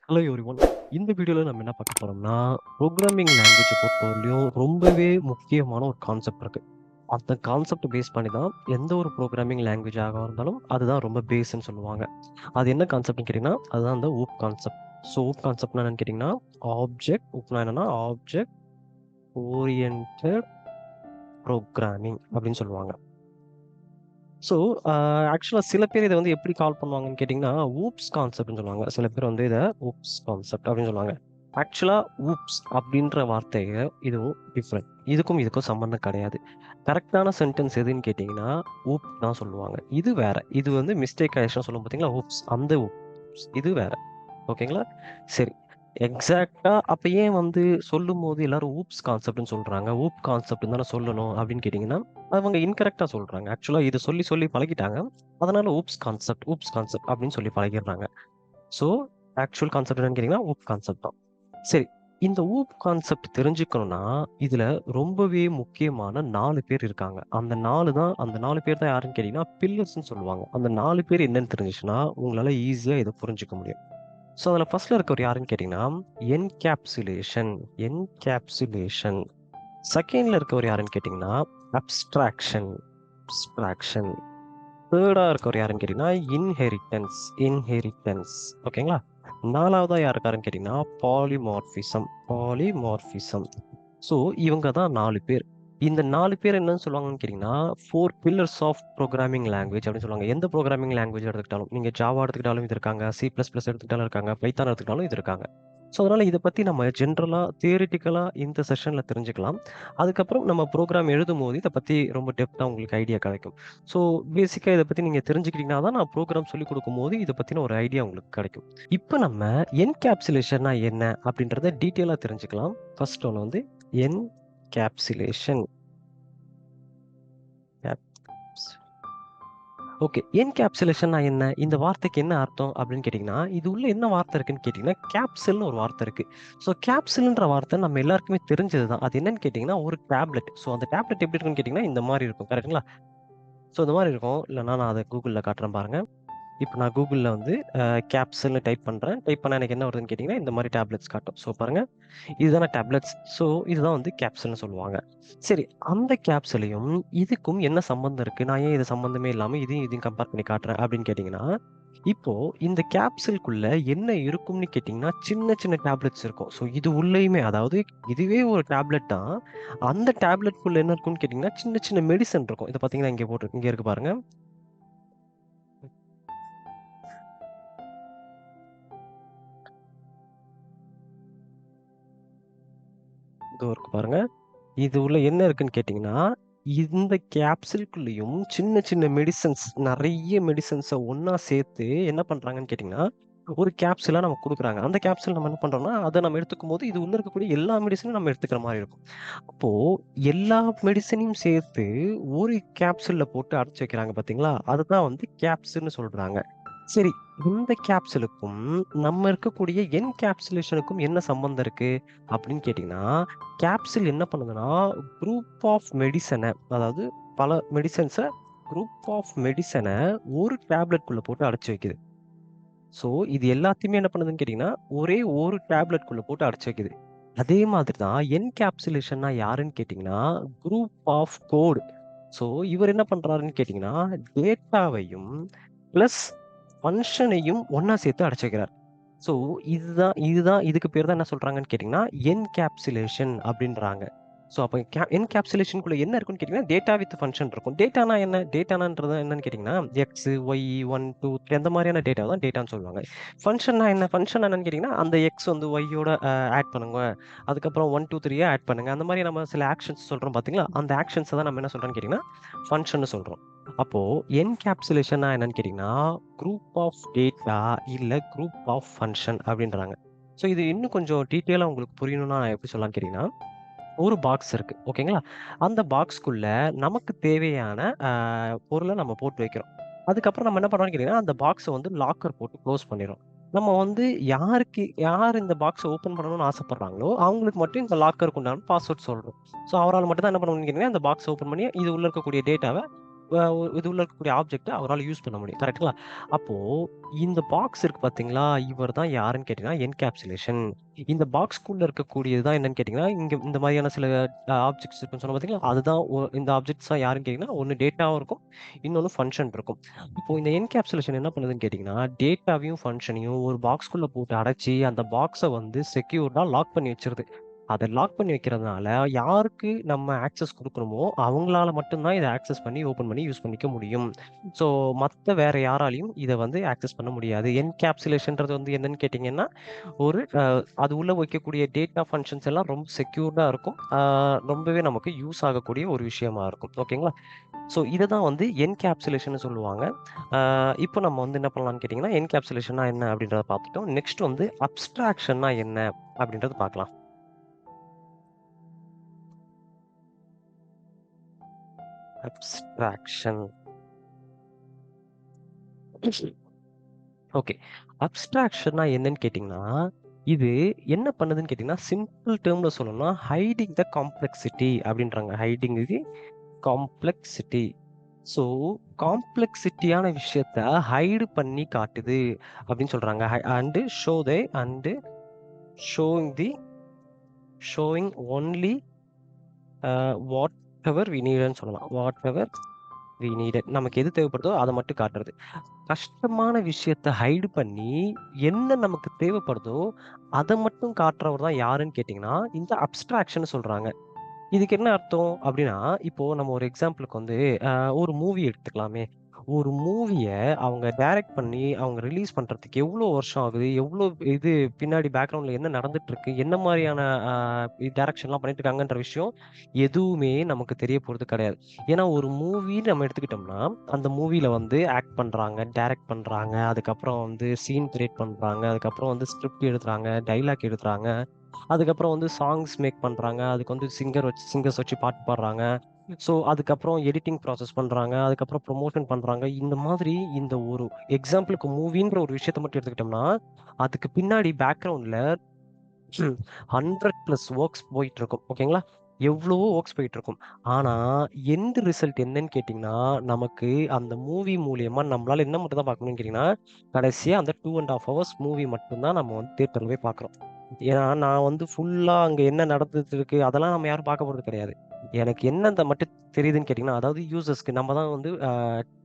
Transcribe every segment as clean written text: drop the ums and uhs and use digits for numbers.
Hello everyone. இந்த வீடியோல நம்ம என்ன பார்க்க போறோம்னா, புரோகிராமிங் லாங்குவேஜ பொறுத்தவரையிலும் ரொம்பவே முக்கியமான ஒரு கான்செப்ட் இருக்கு. அந்த கான்செப்ட் பேஸ் பண்ணி தான் எந்த ஒரு புரோகிராமிங் லாங்குவேஜாக இருந்தாலும் அதுதான் ரொம்ப பேஸ்ன்னு சொல்லுவாங்க. அது என்ன கான்செப்ட்ன்னு கேட்டீங்கன்னா, அதுதான் அந்த ஊப் கான்செப்ட். ஸோ ஊப் கான்செப்ட்னா என்னன்னு கேட்டீங்கன்னா, ஊப்னா என்னன்னா ஆப்ஜெக்ட் ஓரியன்டட் புரோகிராமிங் அப்படின்னு சொல்லுவாங்க. ஸோ, ஆக்சுவலா சில பேர் இத வந்து எப்படி கால் பண்ணுவாங்கன்னு கேட்டீங்கன்னா, ஊப்ஸ் கான்செப்ட்ன்னு சொல்லுவாங்க. சில பேர் வந்து இத ஊப்ஸ் கான்செப்ட் அப்படின்னு சொல்லுவாங்க. ஆக்சுவலா ஊப்ஸ் அப்படின்ற வார்த்தைய இதுவும் டிஃபரெண்ட். இதுக்கும் சம்மந்தம் கிடையாது. கரெக்ட்டான சென்டென்ஸ் எதுன்னு கேட்டீங்கன்னா, ஊப் தான் சொல்லுவாங்க. இது வேற. இது வந்து மிஸ்டேக் ஆயிடுச்சுன்னா சொல்லுவோம் பார்த்தீங்களா, ஊப்ஸ் அந்த ஊப்ஸ். இது வேற. ஓகேங்களா? சரி. எக்ஸாக்ட்டா அப்ப ஏன் வந்து சொல்லும்போது எல்லாரும் ஊப்ஸ் கான்செப்ட்ன்னு சொல்றாங்க? ஊப் கான்செப்ட்ன்னு தானே சொல்லணும் அப்படின்னு கேட்டீங்கன்னா, அவங்க இன்கரெக்ட்டா சொல்றாங்க. ஆக்சுவலா இத சொல்லி சொல்லி பழகிட்டாங்க. அதனால ஊப்ஸ் கான்செப்ட் அப்படின்னு சொல்லி பழகிடுறாங்க. ஸோ, ஆக்சுவல் கான்செப்ட் என்னன்னு கேட்டீங்கன்னா, ஊப் கான்செப்ட் தான். சரி. இந்த ஊப் கான்செப்ட் தெரிஞ்சுக்கணும்னா, இதுல ரொம்பவே முக்கியமான 4 பேர் இருக்காங்க. அந்த 4 பேர் தான் யாருன்னு கேட்டீங்கன்னா, பில்லர்ஸ்ன்னு சொல்லுவாங்க. அந்த 4 பேர் என்னன்னு தெரிஞ்சுச்சுன்னா, உங்களால ஈஸியா இத புரிஞ்சுக்க முடியும். ஸோ, அதுல ஃபர்ஸ்ட்ல இருக்கவர் யாருன்னு கேட்டீங்கன்னா, என்கேப்சுலேஷன் என்கேப்சுலேஷன். செகண்ட்ல இருக்கவர் யாருன்னு கேட்டீங்கன்னா, அப்ஸ்ட்ராக்ஷன் அப்ஸ்ட்ராக்ஷன். தேர்டா இருக்கவர் யாருன்னு கேட்டீங்கன்னா, இன்ஹெரிட்டன்ஸ். ஓகேங்களா? 4வதா யார் இருக்காருன்னு கேட்டீங்கன்னா, பாலிமார்பிசம். ஸோ, இவங்க தான் 4 பேர். இந்த 4 பேர் என்னன்னு சொல்லுவாங்கன்னு கேட்டீங்கன்னா, 4 பில்லர்ஸ் ஆஃப் புரோகிராமிங் லாங்குவேஜ் அப்படின்னு சொல்லுவாங்க. எந்த புரோகிராமிங் லாங்குவேஜ் எடுத்துக்கிட்டாலும், நீங்க ஜாவா எடுத்துக்கிட்டாலும் இது இருக்காங்க, சி பிளஸ் பிளஸ் எடுத்துக்கிட்டாலும் இருக்காங்க, பைத்தான் எடுத்துக்கிட்டாலும் இது இருக்காங்க. ஸோ, அதனால இத பத்தி நம்ம ஜென்ரலா, தியரிட்டிக்கலா இந்த செஷன்ல தெரிஞ்சுக்கலாம். அதுக்கப்புறம் நம்ம புரோகிராம் எழுதும்போது இத பத்தி ரொம்ப டெப்த்தா உங்களுக்கு ஐடியா கிடைக்கும். ஸோ, பேசிக்கா இத பத்தி நீங்க தெரிஞ்சுக்கிட்டீங்கன்னா தான் நான் புரோகிராம் சொல்லிக் குடுக்கும்போது இத பத்தின ஒரு ஐடியா உங்களுக்கு கிடைக்கும். இப்ப நம்ம என்கேப்சுலேஷன்னா என்ன அப்படின்றத டீட்டெயிலா தெரிஞ்சுக்கலாம். ஃபர்ஸ்ட் ஒண்ணு வந்து என்கேப்சுலேஷன். Caps okay. என்கேப்சுலேஷன்னா என்ன? இந்த வார்த்தைக்கு என்ன அர்த்தம் அப்படின்னு கேட்டீங்கன்னா, இது உள்ள என்ன வார்த்தை இருக்குன்னு கேட்டீங்கன்னா, கேப்சூல்ன்னு ஒரு வார்த்தை இருக்கு. ஸோ கேப்சூல்ன்ற வார்த்தை நம்ம எல்லாருக்குமே தெரிஞ்சது தான். அது என்னன்னு கேட்டீங்கன்னா, ஒரு டேப்லெட். ஸோ அந்த டேப்லெட் எப்படி இருக்குன்னு கேட்டீங்கன்னா, இந்த மாரி இருக்கும். கரெக்ட்டுங்களா? ஸோ இந்த மாரி இருக்கும். இல்லன்னா நான் அத கூகுள்ல காட்டுறேன் பாருங்க. இப்ப நான் கூகுள்ல வந்து கேப்சூல்ன்னு டைப் பண்றேன். டைப் பண்ணா எனக்கு என்ன வருதுன்னு கேட்டீங்கன்னா, இந்த மாரி டேப்லெட்ஸ் காட்டும். ஸோ பாருங்க. இதுதானே டேப்லெட்ஸ். ஸோ இதுதான் வந்து கேப்சூல்ன்னு சொல்லுவாங்க. சரி, அந்த கேப்சூலையும் இதுக்கும் என்ன சம்மந்தம் இருக்கு? நான் ஏன் இது சம்மந்தமே இல்லாம இதையும் கம்பேர் பண்ணி காட்டுறேன் அப்படின்னு கேட்டீங்கன்னா, இப்போ இந்த கேப்சூல்குள்ள என்ன இருக்கும்னு கேட்டீங்கன்னா, சின்ன சின்ன டேப்லெட்ஸ் இருக்கும். ஸோ இது உள்ளயுமே அதாவது இதுவே ஒரு டேப்லெட் தான். அந்த டேப்லெட்குள்ள என்ன இருக்கும்னு கேட்டீங்கன்னா, சின்ன சின்ன மெடிசின் இருக்கும். இத பார்த்தீங்கன்னா இங்க இருக்கு பாருங்க. இதோ இருக்கு பாருங்க. இது உள்ள என்ன இருக்குன்னு கேட்டீங்கன்னா, இந்த கேப்சூல்குள்ளயும் சின்ன சின்ன நெறைய மெடிசின்ஸ ஒண்ணா சேர்த்து என்ன பண்றாங்கன்னு கேட்டீங்கன்னா, ஒரு கேப்சூலா நமக்கு குடுக்குறாங்க. அந்த கேப்சூல் நம்ம என்ன பண்றோம்னா, அத நம்ம எடுத்துக்கும்போது, இது உள்ள இருக்கக்கூடிய எல்லா மெடிசினும் நம்ம எடுத்துக்கிற மாரி இருக்கும். அப்போ எல்லா மெடிசினையும் சேர்த்து ஒரு கேப்சூல்ல போட்டு அடைச்சு வைக்கிறாங்க பார்த்தீங்களா? அதுதான் வந்து கேப்சூல்ன்னு சொல்றாங்க. சரி, இந்த கேப்சூலுக்கும் நம்ம இருக்கக்கூடிய என்கேப்சுலேஷனுக்கும் என்ன சம்மந்தம் இருக்கு? அப்படின்னு கேட்டீங்கன்னா, கேப்சூல் என்ன பண்ணுதுன்னா, குரூப் ஆஃப் மெடிசன அதாவது பல குரூப் ஆஃப் மெடிசன ஒரு டேப்லெட்குள்ள போட்டு அடைச்சு வைக்குது. ஸோ, இது எல்லாத்தையுமே என்ன பண்ணுதுன்னு கேட்டீங்கன்னா, ஒரே ஒரு டேப்லெட்குள்ள போட்டு அடைச்சு வைக்குது. அதே மாதிரி தான் என்கேப்சுலேஷன்னா யாருன்னு கேட்டீங்கன்னா, குரூப் ஆஃப் கோட். ஸோ, இவர் என்ன பண்றாருன்னு கேட்டீங்கன்னா, டேட்டாவையும் பிளஸ் ஃபங்ஷனையும் ஒண்ணா சேர்த்து அடைச்சு வைக்கிறார். ஸோ, இதுக்கு பேர் தான் என்ன சொல்றாங்கன்னு கேட்டீங்கன்னா, என்கேப்சுலேஷன் அப்படின்றாங்க. ஸோ, அப்ப என்கேப்சுலேஷன்க்குள்ள என்ன இருக்குன்னு கேட்டீங்கன்னா, டேட்டா வித் ஃபங்ஷன் இருக்கும். டேட்டானா என்ன? டேட்டானான்றது என்னன்னு கேட்டீங்கன்னா, எக்ஸ், ஒய், 1, 2, 3 அந்த மாரியான டேட்டா தான் டேட்டான்னு சொல்லுவாங்க. ஃபங்ஷன்னா என்ன? ஃபங்ஷன் என்னன்னு கேட்டீங்கன்னா, அந்த எக்ஸ் வந்து ஒய்யோட ஆட் பண்ணுங்க. அதுக்கப்புறம் 1, 2, 3 ஆட் பண்ணுங்க. அந்த மாரி நம்ம சில ஆக்ஷன்ஸ் சொல்றோம் பார்த்தீங்களா? அந்த ஆக்ஷன்ஸ தான் நம்ம என்ன சொல்றோம்ன்னு கேட்டீங்கன்னா, ஃபங்ஷன்னு சொல்றோம். அப்போ என்கேப்சுலேஷன்னா என்னன்னு கேட்டீங்கன்னா, குரூப் ஆஃப் டேட்டா இல்ல குரூப் ஆஃப் ஃபங்ஷன் அப்படின்றாங்க. ஸோ இது இன்னும் கொஞ்சம் டீட்டெயிலா உங்களுக்கு புரியணும்னா நான் எப்படி சொல்லலாம்ன்னு கேட்டீங்கன்னா, ஒரு பாக்ஸ் இருக்கு. ஓகேங்களா? அந்த பாக்ஸ்க்குள்ள நமக்கு தேவையான பொருள நம்ம போட்டு வைக்கிறோம். அதுக்கப்புறம் நம்ம என்ன பண்றோம்ன்னு கேட்டீங்கன்னா, அந்த பாக்ஸ வந்து லாக்கர் போட்டு குளோஸ் பண்ணிர்றோம். நம்ம வந்து யார் இந்த பாக்ஸ ஓப்பன் பண்ணணும்னு ஆசைப்படுறாங்களோ, அவங்களுக்கு மட்டும் இந்த லாக்கருக்கு உண்டான பாஸ்வேர்ட் சொல்றோம். ஸோ அவரால மட்டும் தான் என்ன பண்ண முடியும்னு கேட்டீங்கன்னா, இந்த பாக்ஸ ஓப்பன் பண்ணி இது உள்ள இருக்கக்கூடிய டேட்டாவ இது உள்ள இருக்கக்கூடிய ஆப்ஜெக்ட்ட அவரால யூஸ் பண்ண முடியும். கரெக்ட்டுங்களா? அப்போ இந்த பாக்ஸ் இருக்கு பார்த்தீங்களா? இவர் தான் யாருன்னு கேட்டீங்கன்னா, என்கேப்சுலேஷன். இந்த பாக்ஸ்க்குள்ள இருக்கக்கூடியது தான் என்னன்னு கேட்டீங்கன்னா, இங்க இந்த மாதிரியான சில ஆப்ஜெக்ட்ஸ் இருக்குன்னு சொன்னேன் பார்த்தீங்களா? அதுதான் இந்த ஆப்ஜெக்ட்ஸ்லாம் யாருன்னு கேட்டீங்கன்னா, ஒண்ணு டேட்டாவும் இருக்கும். இன்னொன்னு ஃபங்ஷன் இருக்கும். இப்போ இந்த என்கேப்சுலேஷன் என்ன பண்ணுதுன்னு கேட்டீங்கன்னா, டேட்டாவையும், ஃபங்ஷனையும் ஒரு பாக்ஸ்க்குள்ள போட்டு அடைச்சு, அந்த பாக்ஸ வந்து செக்யூர்டா லாக் பண்ணி வச்சுருது. அத லாக் பண்ணி வைக்கிறதுனால, யாருக்கு நம்ம ஆக்சஸ் குடுக்குறோமோ, அவங்களால மட்டும் தான் இத ஆக்சஸ் பண்ணி, ஓப்பன் பண்ணி யூஸ் பண்ணிக்க முடியும். ஸோ, மத்த வேற யாராலயும் இத வந்து ஆக்சஸ் பண்ண முடியாது. என்கேப்சுலேஷன்றது வந்து என்னன்னு கேட்டீங்கன்னா, ஒரு அது உள்ள வைக்கக்கூடிய டேட்டா ஃபங்ஷன்ஸ் எல்லாம் ரொம்ப செக்யூர்டா இருக்கும். ரொம்பவே நமக்கு யூஸ் ஆகக்கூடிய ஒரு விஷயமா இருக்கும். ஓகேங்களா? ஸோ, இத தான் வந்து என்கேப்சுலேஷன்னு சொல்லுவாங்க. அ இப்போ நம்ம வந்து என்ன பண்ணலாம்னு கேட்டீங்கன்னா, என்கேப்சுலேஷன்னா என்ன அப்படின்றத பார்த்துட்டோம். நெக்ஸ்ட் வந்து அப்ஸ்ட்ராக்ஷன்னா என்ன அப்படின்றத பார்க்கலாம். அப்ஸ்ட்ராக்ஷன். ஓகே. அப்ஸ்ட்ராக்ஷன்னா என்னன்னு கேட்டீங்கன்னா, இது என்ன பண்ணுதுன்னு கேட்டீங்கன்னா, சிம்பிள் டெர்ம்ல சொல்லணும்னா, ஹைடிங் த காம்ப்ளெக்ஸிட்டி அப்படின்றாங்க. Hiding the complexity. ஸோ, காம்ப்ளெக்ஸிட்டியான விஷயத்த ஹைடு பண்ணி காட்டுது அப்படின்னு சொல்றாங்க. And showing the showing only whatever we நீட்ன்னு சொல்லலாம். Whatever we needed. நமக்கு எது தேவைப்படுதோ அத மட்டும் காட்டுறது. கஷ்டமான விஷயத்த ஹைட் பண்ணி, என்ன நமக்கு தேவைப்படுதோ, அத மட்டும் காட்டுறவர் தான் யாருன்னு கேட்டீங்கன்னா, இந்த அப்ஸ்ட்ராக்ஷன்னு சொல்றாங்க. இதுக்கு என்ன அர்த்தம் அப்டின்னா, இப்போ நம்ம ஒரு எக்ஸாம்பிளுக்கு வந்து அ ஒரு மூவி எடுத்துக்கலாமே. ஒரு மூவிய அவங்க டைரக்ட் பண்ணி, அவங்க ரிலீஸ் பண்றதுக்கு எவ்ளோ வருஷம் ஆகுது? எவ்ளோ இது பின்னாடி பேக்கிரவுண்ட்ல என்ன நடந்துட்டுருக்கு? என்ன மாரியான அ டைரக்ஷன்லாம் பண்ணிட்டு இருக்காங்கன்ற விஷயம் எதுவுமே நமக்கு தெரிய போறது கிடையாது. ஏன்னா, ஒரு மூவின்னு நம்ம எடுத்துக்கிட்டோம்னா, அந்த மூவில வந்து ஆக்ட் பண்றாங்க, டைரக்ட் பண்றாங்க, அதுக்கப்புறம் வந்து சீன் கிரியேட் பண்றாங்க, அதுக்கப்புறம் வந்து ஸ்கிரிப்ட் எழுதுறாங்க, டயலாக் எழுதுறாங்க. அதுக்கப்புறம் வந்து சாங்ஸ் மேக் பண்றாங்க. அதுக்கு வந்து சிங்கர்ஸ் வச்சு பாட்டு பாடுறாங்க. ஸோ, அதுக்கப்புறம் எடிட்டிங் ப்ராசஸ் பண்றாங்க. அதுக்கப்புறம் ப்ரமோஷன் பண்றாங்க. இந்த மாதிரி இந்த ஒரு எக்ஸாம்பிளுக்கு மூவின்ற ஒரு விஷயத்த மட்டும் எடுத்துக்கிட்டோம்னா, அதுக்கு பின்னாடி பேக்கிரவுண்ட்ல 100 பிளஸ் வொர்க்ஸ் போயிட்டுருக்கும். ஓகேங்களா? எவ்வளவோ வொர்க்ஸ் போயிட்டுருக்கும். ஆனா, எண்ட் ரிசல்ட் என்னன்னு கேட்டீங்கன்னா, நமக்கு அந்த மூவி மூலியமா நம்மளால என்ன மட்டும் தான் பார்க்க முடியும்னு கேட்டீங்கன்னா, கடைசியா அந்த 2 1/2 ஹவர்ஸ் மூவி மட்டும் தான் நம்ம வந்து தியேட்டர்ல போய் பார்க்குறோம். ஏன்னா, நான் வந்து ஃபுல்லா அங்க என்ன நடந்துட்டு இருக்கு, அதெல்லாம் நம்ம யாரும் பார்க்க போறது கிடையாது. எனக்கு என்னத்த மட்டும் தெரியுதுன்னு கேட்டீங்கன்னா, அதாவது யூசர்ஸ்க்கு நம்ம தான் வந்து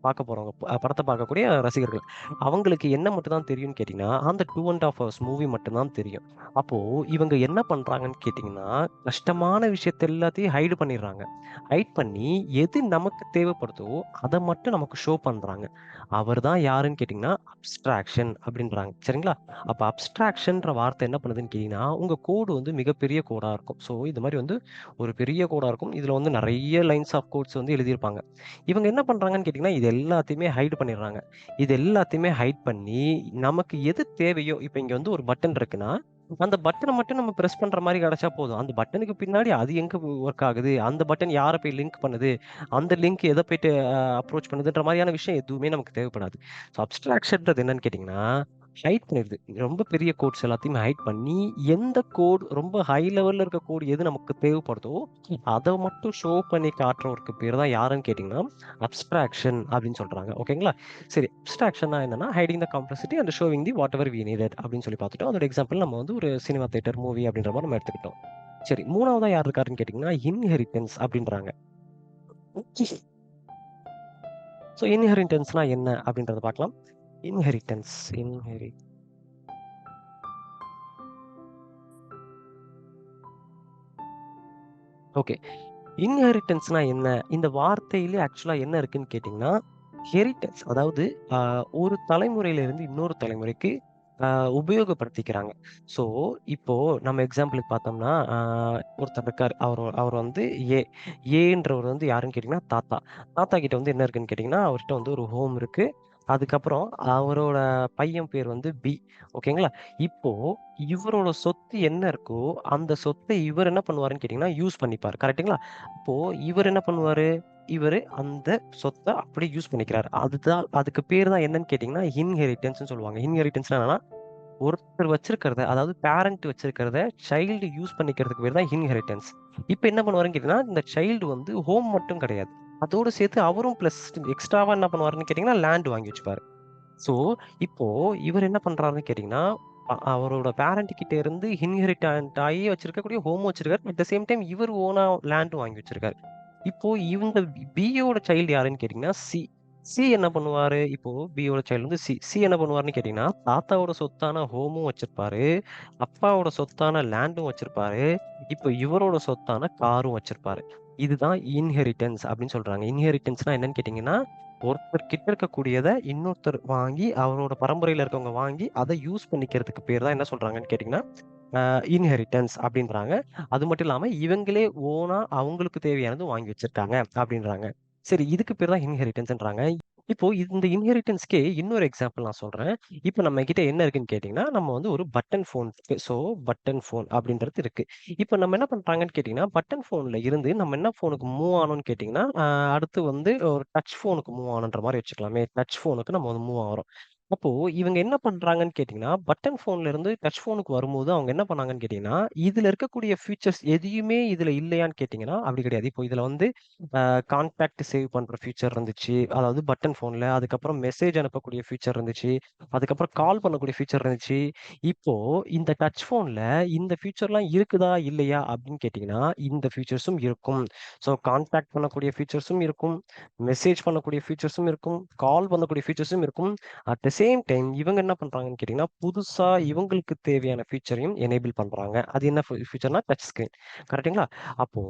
பார்க்க போறவங்க. படத்த பார்க்கக்கூடிய ரசிகர்கள். அவங்களுக்கு என்ன மட்டும் தான் தெரியும்னு கேட்டீங்கன்னா, அந்த 2 1/2 ஹவர்ஸ் மூவி மட்டும் தான் தெரியும். அப்போ இவங்க என்ன பண்றாங்கன்னு கேட்டீங்கன்னா, கஷ்டமான விஷயத்த எல்லாத்தையும் ஹைட் பண்ணிடுறாங்க. ஹைட் பண்ணி எது நமக்கு தேவைப்படுதோ, அத மட்டும் நமக்கு ஷோ பண்றாங்க. அவர் தான் யாருன்னு கேட்டீங்கன்னா, அப்ஸ்ட்ராக்ஷன் அப்படின்றாங்க. சரிங்களா? அப்ப அப்ஸ்ட்ராக்ஷன்ற வார்த்தை என்ன பண்ணுதுன்னு கேட்டீங்கன்னா, உங்க கோடு வந்து மிகப்பெரிய கோடா இருக்கும். ஸோ, இது மாரி வந்து ஒரு பெரிய கோடா இருக்கும். இதுல வந்து நெறைய லைன்ஸ் ஆஃப் கோட்ஸ் வந்து எழுதியிருப்பாங்க. இவங்க என்ன பண்றாங்கன்னு கேட்டீங்கன்னா, இது எல்லாத்தையுமே ஹைட் பண்ணிடுறாங்க. இது எல்லாத்தையுமே ஹைட் பண்ணி, நமக்கு எது தேவையோ இப்ப இங்க வந்து ஒரு பட்டன் இருக்குன்னா, அந்த பட்டன மட்டும் நம்ம பிரஸ் பண்ற மாரி கிடைச்சா போதும். அந்த பட்டனுக்கு பின்னாடி அது எங்க வொர்க் ஆகுது? அந்த பட்டன் யார போய் லிங்க் பண்ணுது? அந்த லிங்க் எத போயிட்டு அப்ரோச் பண்ணுதுன்ற மாரியான விஷயம் எதுவுமே நமக்கு தேவைப்படாது. ஸோ அப்ஸ்ட்ராக்ஷன்றது என்னன்னு கேட்டீங்கன்னா, ஹைட் பண்ணிருது. ரொம்ப பெரிய கோட்ஸ் எல்லாத்தையுமே ஹைட் பண்ணி, எந்த கோட் ரொம்ப ஹை லெவல்ல இருக்க கோட் எது நமக்கு தேவைப்படுதோ, அத மட்டும் ஷோ பண்ணி காட்டுறவருக்கு பேரு தான் யாருன்னு கேட்டீங்கன்னா, அப்ஸ்ட்ராக்ஷன் அப்படின்னு சொல்றாங்க. ஓகேங்களா? சரி அப்ஸ்ட்ராக்ஷன்னா என்னன்னா, hiding the complexity and showing the whatever we needed அப்படின்னு சொல்லி பார்த்துட்டோம். அதோட எக்ஸாம்பிள் நம்ம வந்து ஒரு சினிமா தியேட்டர், மூவி அப்படின்ற மாரி நம்ம எடுத்துக்கிட்டோம். சரி 3வதா யார் இருக்காருன்னு கேட்டீங்கன்னா, இன்ஹெரிட்டன்ஸ் அப்படின்றாங்க. ஸோ இன்ஹெரிட்டன்ஸ்னா என்ன அப்படின்றத பார்க்கலாம். Inheritance இன்ஹெரி okay. இன்ஹெரிட்டன்ஸ்னா என்ன? இந்த வார்த்தையிலே ஆக்சுவலா என்ன இருக்குன்னு கேட்டீங்கன்னா, ஹெரிட்டன்ஸ் அதாவது அ ஒரு தலைமுறையிலிருந்து இன்னொரு தலைமுறைக்கு அ உபயோகப்படுத்திக்கிறாங்க. ஸோ, இப்போ நம்ம எக்ஸாம்பிளுக்கு பார்த்தோம்னா, ஒருத்தர் இருக்காரு. அவர் வந்து ஏ. ஏன்றவர் வந்து யாருன்னு கேட்டீங்கன்னா, தாத்தா. தாத்தா கிட்ட வந்து என்ன இருக்குன்னு கேட்டீங்கன்னா, அவர்ட்ட வந்து ஒரு ஹோம் இருக்கு. அதுக்கப்புறம் அவரோட பையன் பேர் வந்து பி. ஓகேங்களா? இப்போ இவரோட சொத்து என்ன இருக்கோ, அந்த சொத்த இவர் என்ன பண்ணுவாருன்னு கேட்டீங்கன்னா, யூஸ் பண்ணிப்பாரு. கரெக்ட்டுங்களா? அப்போ இவரு என்ன பண்ணுவாரு? இவரு அந்த சொத்த அப்படியே யூஸ் பண்ணிக்கிறாரு. அதுக்கு பேரு தான் என்னன்னு கேட்டீங்கன்னா, இன்ஹெரிட்டன்ஸ்ன்னு சொல்லுவாங்க. இன்ஹெரிட்டன்ஸ்னா என்னன்னா, ஒருத்தர் வச்சிருக்கிறத, அதாவது பேரண்ட் வச்சிருக்கிறத சைல்டு யூஸ் பண்ணிக்கிறதுக்கு பேரு தான் இன்ஹெரிட்டன்ஸ். இப்ப என்ன பண்ணுவாருன்னு கேட்டீங்கன்னா, இந்த சைல்டு வந்து ஹோம் மட்டும் கிடையாது. அதோட சேர்த்து அவரும் பிளஸ் எக்ஸ்ட்ராவா என்ன பண்ணுவாருன்னு கேட்டீங்கன்னா, லேண்ட் வாங்கி வச்சுப்பாரு. ஸோ, இப்போ இவரு என்ன பண்றாருன்னு கேட்டீங்கன்னா, அவரோட பேரண்ட் கிட்ட இருந்து இன்ஹெரிட்டன்ட் ஆயி வச்சிருக்கக்கூடிய ஹோமும் வச்சிருக்காரு. அட் த சேம் டைம் இவரு ஓனா லேண்டும் வாங்கி வச்சிருக்காரு. இப்போ இவங்க பியோட சைல்டு யாருன்னு கேட்டீங்கன்னா, சி. சி என்ன பண்ணுவாரு? இப்போ பியோட சைல்டு வந்து சி. சி என்ன பண்ணுவாருன்னு கேட்டீங்கன்னா, தாத்தாவோட சொத்தான ஹோமும் வச்சிருப்பாரு. அப்பாவோட சொத்தான லேண்டும் வச்சிருப்பாரு. இப்போ இவரோட சொத்தான காரும் வச்சிருப்பாரு. இதுதான் இன்ஹெரிட்டன்ஸ் அப்படின்னு சொல்றாங்க. இன்ஹெரிட்டன்ஸ்னா என்னன்னு கேட்டீங்கன்னா, ஒருத்தர் கிட்ட இருக்கக்கூடியத இன்னொருத்தர் வாங்கி, அவரோட பரம்பரையில இருக்கவங்க வாங்கி, அத யூஸ் பண்ணிக்கிறதுக்கு பேர் தான் என்ன சொல்றாங்கன்னு கேட்டீங்கன்னா, இன்ஹெரிட்டன்ஸ் அப்படின்றாங்க. அது மட்டும் இல்லாம இவங்களே ஓனா அவங்களுக்கு தேவையானது வாங்கி வச்சிருக்காங்க அப்படின்றாங்க. சரி, இதுக்கு பேர் தான் இன்ஹெரிட்டன்ஸ்ன்றாங்க. இப்போ இந்த இன்ஹெரிட்டன்ஸ்க்கே இன்னொரு எக்ஸாம்பிள் நான் சொல்றேன். இப்போ நம்ம கிட்ட என்ன இருக்குன்னு கேட்டீங்கன்னா, நம்ம வந்து ஒரு பட்டன் ஃபோன் இருக்கு. ஸோ பட்டன் ஃபோன் அப்படின்றது இருக்கு. இப்போ நம்ம என்ன பண்றாங்கன்னு கேட்டீங்கன்னா, பட்டன் ஃபோன்ல இருந்து நம்ம என்ன ஃபோனுக்கு மூவ் ஆனோம்னு கேட்டீங்கன்னா, அடுத்து வந்து ஒரு டச் ஃபோனுக்கு மூவ் ஆனோன்ற மாரி வச்சுக்கலாமே. டச் ஃபோனுக்கு நம்ம வந்து மூவ் ஆகுறோம். அப்போ இவங்க என்ன பண்றாங்கன்னு கேட்டீங்கன்னா, பட்டன் ஃபோன்ல இருந்து டச் ஃபோனுக்கு வரும்போது அவங்க என்ன பண்ணாங்கன்னு கேட்டீங்கன்னா, இதுல இருக்கக்கூடிய ஃபீச்சர்ஸ் எதையுமே இதுல இல்லையான்னு கேட்டீங்கன்னா, அப்படி கிடையாது. இப்போ இதுல வந்து கான்டாக்ட் சேவ் பண்ற ஃபீச்சர் இருந்துச்சு. அதாவது பட்டன் ஃபோன்ல. அதுக்கப்புறம் மெசேஜ் அனுப்பக்கூடிய ஃபீச்சர் இருந்துச்சு. அதுக்கப்புறம் கால் பண்ணக்கூடிய ஃபீச்சர் இருந்துச்சு. இப்போ இந்த டச் ஃபோன்ல இந்த ஃபீச்சர்லாம் இருக்குதா? இல்லையா? அப்படின்னு கேட்டீங்கன்னா, இந்த ஃபீச்சர்ஸும் இருக்கும். ஸோ கான்டாக்ட் பண்ணக்கூடிய ஃபீச்சர்ஸும் இருக்கும். மெசேஜ் பண்ணக்கூடிய ஃபீச்சர்ஸும் இருக்கும். கால் பண்ணக்கூடிய ஃபீச்சர்ஸும் இருக்கும். அட் த சேம் டைம் இவங்க என்ன பண்றாங்கன்னு கேட்டீங்கன்னா, புதுசா இவங்களுக்கு தேவையான ஃபீச்சரையும் எனேபிள் பண்றாங்க. அது என்ன ஃபீச்சர்னா டச் ஸ்கிரீன். கரெக்ட்டுங்களா? அப்போ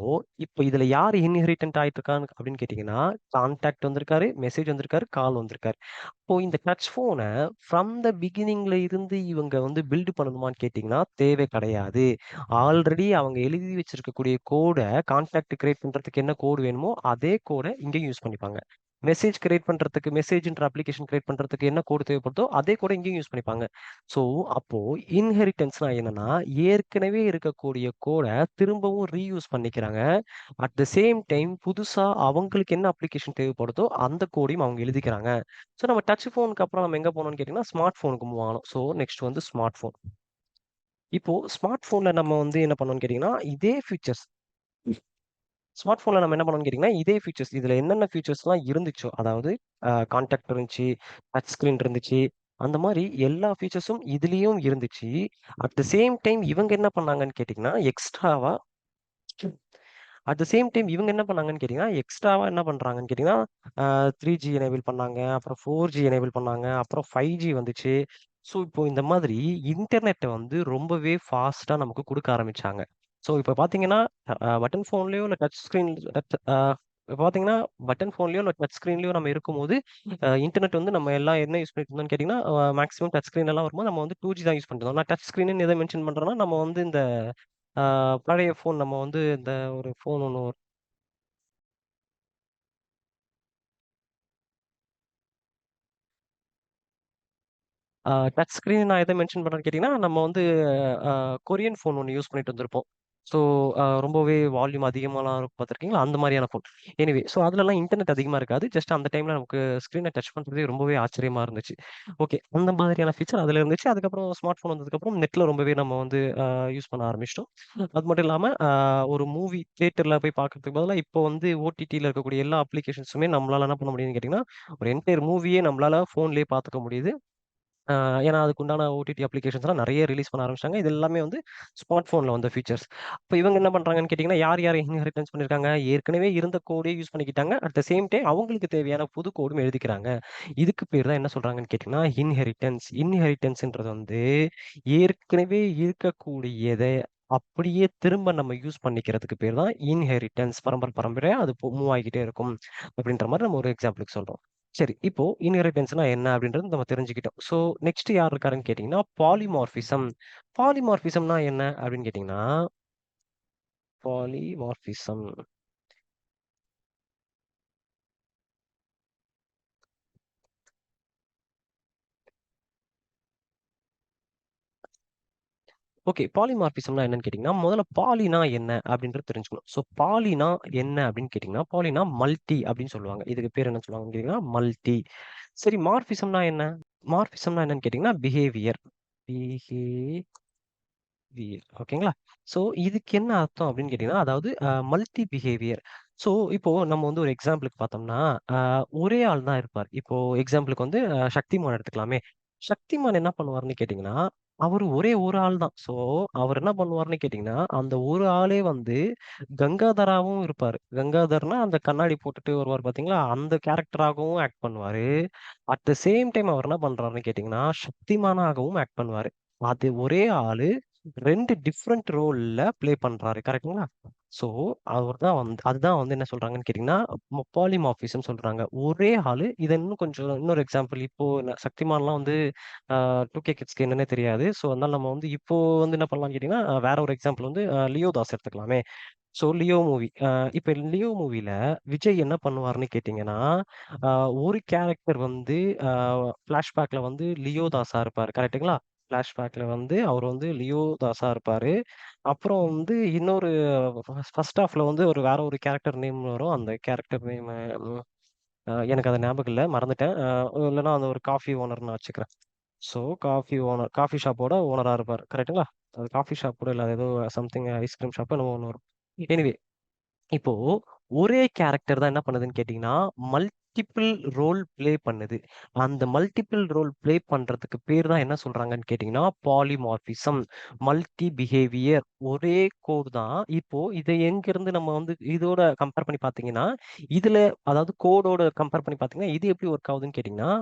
இப்போ இதுல யார் இன்ஹெரிட்டன்ட் ஆயிட்டு இருக்கான்னு அப்படின்னு கேட்டீங்கன்னா, கான்டாக்ட் வந்திருக்காரு, மெசேஜ் வந்திருக்காரு, கால் வந்திருக்காரு. இப்போ இந்த டச் ஃபோன ஃப்ரம் த பிகினிங்ல இருந்து இவங்க வந்து பில்ட் பண்ணணுமான்னு கேட்டீங்கன்னா, தேவை கிடையாது. ஆல்ரெடி அவங்க எழுதி வச்சிருக்கக்கூடிய கோட கான்டாக்ட் கிரியேட் பண்றதுக்கு என்ன கோடு வேணுமோ, அதே கோட இங்கேயும் யூஸ் பண்ணிப்பாங்க. மெசேஜ் கிரியேட் பண்றதுக்கு மெசேஜ்ன்ற அப்ளிகேஷன் கிரியேட் பண்றதுக்கு என்ன கோடு தேவைப்படுதோ, அதே கோட இங்கேயும் யூஸ் பண்ணிப்பாங்க. ஸோ, அப்போ இன்ஹெரிட்டன்ஸ்னா என்னன்னா, ஏற்கனவே இருக்கக்கூடிய கோட திரும்பவும் ரீயூஸ் பண்ணிக்கிறாங்க. அட் த சேம் டைம் புதுசா அவங்களுக்கு என்ன அப்ளிகேஷன் தேவைப்படுதோ, அந்த கோடையும் அவங்க எழுதிக்கிறாங்க. ஸோ, நம்ம டச் ஃபோனுக்கு அப்புறம் நம்ம எங்க போனோம்னு கேட்டீங்கன்னா, ஸ்மார்ட் ஃபோனுக்கு மூவ் ஆனோம். ஸோ, நெக்ஸ்ட் வந்து ஸ்மார்ட் ஃபோன். இப்போ ஸ்மார்ட் ஃபோன்ல நம்ம வந்து என்ன பண்ணோம்னு கேட்டீங்கன்னா, இதே ஃபீச்சர்ஸ் ஸ்மார்ட் ஃபோன்ல நம்ம என்ன பண்ணோம்னு கேட்டீங்கன்னா, இதே ஃபீச்சர்ஸ் இதுல என்னென்ன ஃபீச்சர்ஸ்லாம் இருந்துச்சோ, அதாவது கான்டாக்ட் இருந்துச்சு, டச் ஸ்கிரீன் இருந்துச்சு. அந்த மாரி எல்லா ஃபீச்சர்ஸும் இதுலயும் இருந்துச்சு. அட் த சேம் டைம் இவங்க என்ன பண்ணாங்கன்னு கேட்டீங்கன்னா, எக்ஸ்ட்ராவா அட் த சேம் டைம் இவங்க என்ன பண்ணாங்கன்னு கேட்டீங்கன்னா, எக்ஸ்ட்ராவா என்ன பண்றாங்கன்னு கேட்டீங்கன்னா, 3G எனேபிள் பண்ணாங்க. அப்புறம் 4G எனேபிள் பண்ணாங்க. அப்புறம் 5G வந்துச்சு. ஸோ, இப்போ இந்த மாதிரி இன்டர்நெட்ட வந்து ரொம்பவே ஃபாஸ்ட்டா நமக்கு குடுக்க ஆரம்பிச்சாங்க. ஸோ, இப்ப பார்த்தீங்கன்னா, பட்டன் ஃபோன்லயோ இல்ல டச் ஸ்கிரீன் டச் இப்ப பார்த்தீங்கன்னா, பட்டன் ஃபோன்லயோ இல்ல டச் ஸ்கிரீன்லயோ நம்ம இருக்கும்போது, இன்டர்நெட் வந்து நம்ம எல்லாம் என்ன யூஸ் பண்ணிட்டு இருந்தோம்னு கேட்டீங்கன்னா, மேக்ஸிமம் டச் ஸ்கிரீன் எல்லாம் வரும்போது நம்ம வந்து 2G தான் யூஸ் பண்ணிட்டு இருந்தோம். நான் டச் ஸ்கிரீன்னு எத மென்ஷன் பண்றேன்னா, நம்ம வந்து இந்த ஆ பழைய ஃபோன் நம்ம வந்து இந்த ஒரு ஃபோன் ஒண்ணு டச் ஸ்கிரீன் நான் எத மென்ஷன் பண்றேன்னு கேட்டீங்கன்னா, நம்ம வந்து அ கொரியன் ஃபோன் ஒண்ணு யூஸ் பண்ணிட்டு இருந்திருப்போம். ஸோ, ரொம்பவே வால்யூம் அதிகமாலாம் இருக்கும் பார்த்துருக்கீங்களா? அந்த மாரியான ஃபோன். எனிவே ஸோ அதுலலாம் இன்டர்நெட் அதிகமா இருக்காது. ஜஸ்ட் அந்த டைம்ல நமக்கு ஸ்க்ரீன டச் பண்றதே ரொம்பவே ஆச்சரியமா இருந்துச்சு. ஓகே. அந்த மாதிரியான ஃபீச்சர் அதுல இருந்துச்சு. அதுக்கப்புறம் ஸ்மார்ட் ஃபோன் வந்ததுக்கப்புறம் நெட்ல ரொம்பவே நம்ம வந்து யூஸ் பண்ண ஆரம்பிச்சுட்டோம். அது மட்டும் இல்லாம ஒரு மூவி தியேட்டர்ல போய் பார்க்கறதுக்கு பதிலா இப்போ வந்து ஓடிடில இருக்கக்கூடிய எல்லா அப்ளிகேஷன்ஸுமே நம்மளால என்ன பண்ண முடியுதுன்னு கேட்டீங்கன்னா, ஒரு என்டையர் மூவியே நம்மளால ஃபோன்லயே பார்த்துக்க முடியுது. ஆ ஏன்னா, அதுக்கு உண்டான ஓடிடி அப்ளிகேஷன்ஸ்லாம் நெறைய ரிலீஸ் பண்ண ஆரம்பிச்சுட்டாங்க. இது எல்லாமே வந்து ஸ்மார்ட் ஃபோன்ல வந்த ஃபீச்சர்ஸ். அப்ப இவங்க என்ன பண்றாங்கன்னு கேட்டீங்கன்னா, யார் யார் இன்ஹெரிட்டன்ஸ் பண்ணியிருக்காங்க? ஏற்கனவே இருந்த கோடே யூஸ் பண்ணிக்கிட்டாங்க. அட் த சேம் டைம் அவங்களுக்கு தேவையான புது கோடும் எழுதிக்கிறாங்க. இதுக்கு பேர் தான் என்ன சொல்றாங்கன்னு கேட்டீங்கன்னா, இன்ஹெரிட்டன்ஸ். இன்ஹெரிட்டன்ஸ்ன்றது வந்து ஏற்கனவே இருக்கக்கூடியத அப்படியே திரும்ப நம்ம யூஸ் பண்ணிக்கிறதுக்கு பேர் தான் இன்ஹெரிட்டன்ஸ். பரம்பரை பரம்பரையா அது மூவ் ஆகிக்கிட்டே இருக்கும். அப்படின்ற மாரி நம்ம ஒரு எக்ஸாம்பிளுக்கு சொல்றோம். சரி. இப்போ இன்ஹெரிட்டன்ஸ்னா என்ன அப்படின்றது நம்ம தெரிஞ்சுக்கிட்டோம். ஸோ நெக்ஸ்ட் யார் இருக்காருன்னு கேட்டீங்கன்னா, பாலிமார்பிசம். பாலிமார்பிசம்னா என்ன அப்படின்னு கேட்டீங்கன்னா, பாலிமார்பிசம். ஓகே. பாலிமார்பிசம்னா என்னன்னு கேட்டீங்கன்னா, முதல்ல பாலினா என்ன அப்படின்றது தெரிஞ்சுக்கணும். ஸோ பாலினா என்ன அப்படின்னு கேட்டீங்கன்னா, பாலினா மல்டி அப்படின்னு சொல்லுவாங்க. இதுக்கு பேர் என்ன சொல்லுவாங்கன்னு கேட்டீங்கன்னா, மல்டி. சரி, மார்பிசம்னா என்ன? மார்பிசம்னா என்னன்னு கேட்டீங்கன்னா, பிஹேவியர். பிஹேவியர். ஓகேங்களா? ஸோ இதுக்கு என்ன அர்த்தம் அப்படின்னு கேட்டீங்கன்னா, அதாவது மல்டி பிஹேவியர். ஸோ, இப்போ நம்ம வந்து ஒரு எக்ஸாம்பிளுக்கு பார்த்தோம்னா, அ ஒரே ஆள் தான் இருப்பார். இப்போ எக்ஸாம்பிளுக்கு வந்து சக்திமான் எடுத்துக்கலாமே. சக்திமான் என்ன பண்ணுவாருன்னு கேட்டீங்கன்னா, அவரு ஒரே ஒரு ஆள் தான். ஸோ, அவர் என்ன பண்ணுவாருன்னு கேட்டீங்கன்னா, அந்த ஒரு ஆளே வந்து கங்காதராவும் இருப்பாரு. கங்காதர்னா அந்த கண்ணாடி போட்டுட்டு வருவாரு பார்த்தீங்களா? அந்த கேரக்டராகவும் ஆக்ட் பண்ணுவாரு. அட் த சேம் டைம் அவர் என்ன பண்றாருன்னு கேட்டீங்கன்னா, சக்திமானாகவும் ஆக்ட் பண்ணுவாரு. அது ஒரே ஆளு 2 டிஃபரண்ட் ரோல்ல ப்ளே பண்றாரு. கரெக்ட்டுங்களா? ஸோ, அவர் தான் வந்து அதுதான் வந்து என்ன சொல்றாங்கன்னு கேட்டீங்கன்னா, பாலிமார்பிசம் சொல்றாங்க. ஒரே ஆளு இத இன்னும் கொஞ்சம் இன்னொரு எக்ஸாம்பிள் இப்போ சக்திமான்லாம் வந்து அ 2கே கிட்ஸ்க்கு என்னன்னே தெரியாது. ஸோ, அதனால நம்ம வந்து இப்போ வந்து என்ன பண்ணலாம்னு கேட்டீங்கன்னா, வேற ஒரு எக்ஸாம்பிள் வந்து லியோ தாஸ் எடுத்துக்கலாமே. So, Leo movie. இப்ப லியோ மூவில விஜய் என்ன பண்ணுவாருன்னு கேட்டீங்கன்னா, அ ஒரு கேரக்டர் வந்து அ ஃப்ளாஷ்பேக்ல வந்து லியோ தாஸா இருப்பாரு. கரெக்ட்டுங்களா? ஃப்ளாஷ்பேக்ல வந்து அவர் வந்து லியோ தாஸா இருப்பாரு. அப்புறம் வந்து இன்னொரு ஃபர்ஸ்ட் ஹாஃப்ல வந்து ஒரு வேற ஒரு கேரக்டர் நேம் வரும். அந்த கேரக்டர் நேமு ம் எனக்கு அது ஞாபகம் இல்ல. மறந்துட்டேன். இல்லன்னா அந்த ஒரு காஃபி ஓனர்ன்னு நான் வச்சுக்கிறேன். ஸோ, காஃபி ஷாப்போட ஓனரா இருப்பாரு. கரெக்ட்டுங்களா? அது காஃபி ஷாப் கூட இல்ல. அது ஏதோ சம்திங் ஐஸ்கிரீம் ஷாப்போ என்னமோ ஒண்ணு வரும். எனிவே இப்போ ஒரே கேரக்டர் தான் என்ன பண்ணுதுன்னு கேட்டீங்கன்னா, மல்டிபிள் ரோல் ப்ளே பண்ணுது. அந்த மல்டிபிள் ரோல் ப்ளே பண்றதுக்கு பேர் தான் என்ன சொல்றாங்கன்னு கேட்டீங்கன்னா, பாலிமார்பிசம், மல்டி பிஹேவியர். ஒரே கோடு தான். இப்போ இத எங்கிருந்து நம்ம வந்து இதோட கம்பேர் பண்ணி பார்த்தீங்கன்னா, இதுல அதாவது கோடோட கம்பேர் பண்ணி பார்த்தீங்கன்னா, இது எப்படி ஒர்க் ஆகுதுன்னு கேட்டீங்கன்னா,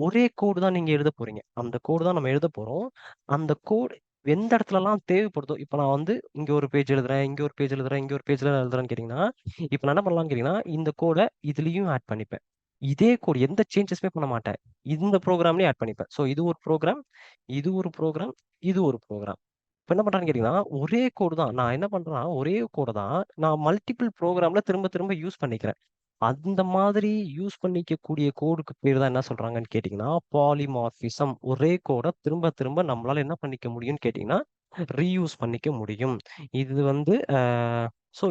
ஒரே கோடு தான் நீங்க எழுதப் போறீங்க. அந்த கோடு தான் நம்ம எழுதப் போறோம். அந்த கோடு எந்த இடத்துலலாம் தேவைப்படுதோ, இப்ப நான் வந்து இங்க ஒரு பேஜ் எழுதுறேன், இங்க ஒரு பேஜ் எழுதுறேன், இங்க ஒரு பேஜ்ல எழுதுறேன்னு கேட்டீங்கன்னா, இப்ப நான் என்ன பண்ணலாம்னு கேட்டீங்கன்னா, இந்த கோட இதுலயும் ஆட் பண்ணிப்பேன். இதே கோட் எந்த சேஞ்சஸுமே பண்ண மாட்டேன். இந்த ப்ரோகிராம்லயே ஆட் பண்ணிப்பேன். ஸோ இது ஒரு ப்ரோகிராம், இது ஒரு ப்ரோகிராம், இது ஒரு ப்ரோகிராம். இப்ப என்ன பண்றான்னு கேட்டீங்கன்னா, ஒரே கோடு தான். நான் என்ன பண்றேன்னா, ஒரே கோட தான் நான் மல்டிபிள் ப்ரோகிராம்ல திரும்ப திரும்ப யூஸ் பண்ணிக்கிறேன். அந்த மாதிரி யூஸ் பண்ணிக்கக்கூடிய கோடுக்கு பேர் தான் என்ன சொல்றாங்கன்னு கேட்டீங்கன்னா, பாலிமார்பிசம். ஒரே கோட திரும்ப திரும்ப நம்மளால என்ன பண்ணிக்க முடியும்னு கேட்டீங்கன்னா, ரீயூஸ் பண்ணிக்க முடியும். இது வந்து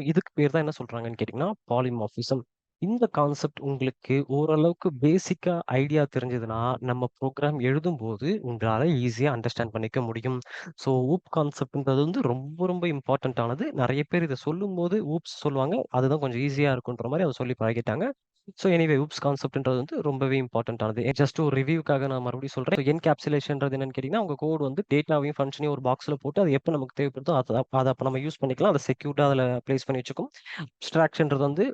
இதுக்கு பேர் தான் என்ன சொல்றாங்கன்னு கேட்டீங்கன்னா, பாலிமார்பிசம். இந்த கான்செப்ட் உங்களுக்கு ஓரளவுக்கு பேசிக்கா ஐடியா தெரிஞ்சதுன்னா, நம்ம ப்ரோகிராம் எழுதும்போது உங்களால ஈஸியா அண்டர்ஸ்டாண்ட் பண்ணிக்க முடியும். ஸோ, ஊப் கான்செப்ட்ன்றது வந்து ரொம்ப ரொம்ப இம்பார்ட்டன்ட் ஆனது. நெறைய பேர் இத சொல்லும்போது ஊப்ஸ் சொல்லுவாங்க. அதுதான் கொஞ்சம் ஈஸியா இருக்குன்ற மாரி அத சொல்லி பழகிட்டாங்க. ஸோ, எனிவே ஊப்ஸ் கான்செப்ட்ன்றது வந்து ரொம்பவே இம்பார்ட்டன்ட் ஆனது. ஜஸ்ட் ஒரு ரிவ்யூக்காக நான் மறுபடியும் சொல்றேன். ஸோ, என்கேப்சுலேஷன்றது என்னன்னு கேட்டீங்கன்னா, உங்க கோட் வந்து டேட்டாவையும், ஃபங்ஷனையும் ஒரு பாக்ஸ்ல போட்டு அது எப்ப நமக்கு தேவைப்படுதோ அத அப்ப நம்ம யூஸ் பண்ணிக்கலாம். அத செக்யூர்டா அதுல பிளேஸ் பண்ணி வச்சுக்கும். அப்ஸ்ட்ராக்ஷன்றது வந்து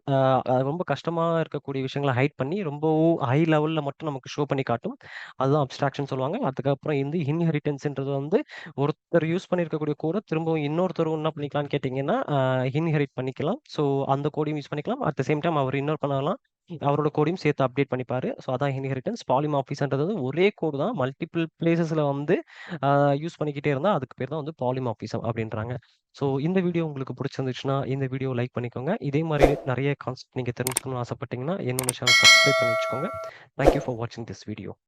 ரொம்ப கஷ்டமா இருக்கக்கூடிய விஷயங்கள ஹைட் பண்ணி ரொம்பவும் ஹை லெவல்ல மட்டும் நமக்கு ஷோ பண்ணி காட்டும். அதுதான் அப்ஸ்ட்ராக்ஷன் சொல்லுவாங்க. அதுக்கப்புறம் இந்த இன்ஹெரிட்டன்ஸ்ன்றது வந்து ஒருத்தர் யூஸ் பண்ணியிருக்கக்கூடிய கோட திரும்பவும் இன்னொருத்தரும் என்ன பண்ணிக்கலாம்னு கேட்டீங்கன்னா, இன்ஹெரிட் பண்ணிக்கலாம். ஸோ அந்த கோடையும் யூஸ் பண்ணிக்கலாம். அட் த சேம் டைம் அவர் இன்னொரு பண்ணலாம். அவரோட கோடையும் சேர்த்து அப்டேட் பண்ணிப்பாரு. ஸோ அதான் இன்ஹெரிட்டன்ஸ். பாலிமார்பிசம்ன்றது வந்து ஒரே கோடு தான் மல்டிபிள் பிளேஸஸ்ல வந்து அ யூஸ் பண்ணிக்கிட்டே இருந்தா அதுக்கு பேர் தான் வந்து பாலிமார்பிசம் அப்டின்றாங்க. ஸோ இந்த வீடியோ உங்களுக்கு பிடிச்சிருந்துச்சுன்னா, இந்த வீடியோவ லைக் பண்ணிக்கோங்க. இதே மாரி நெறைய கான்செப்ட் நீங்க தெரிஞ்சுக்கணும்னு ஆசைப்பட்டீங்கன்னா, என்னோட சேனல் சப்ஸ்கிரைப் பண்ணி வச்சுக்கோங்க. தேங்க் யூ ஃபார் வாட்சிங் திஸ் வீடியோ.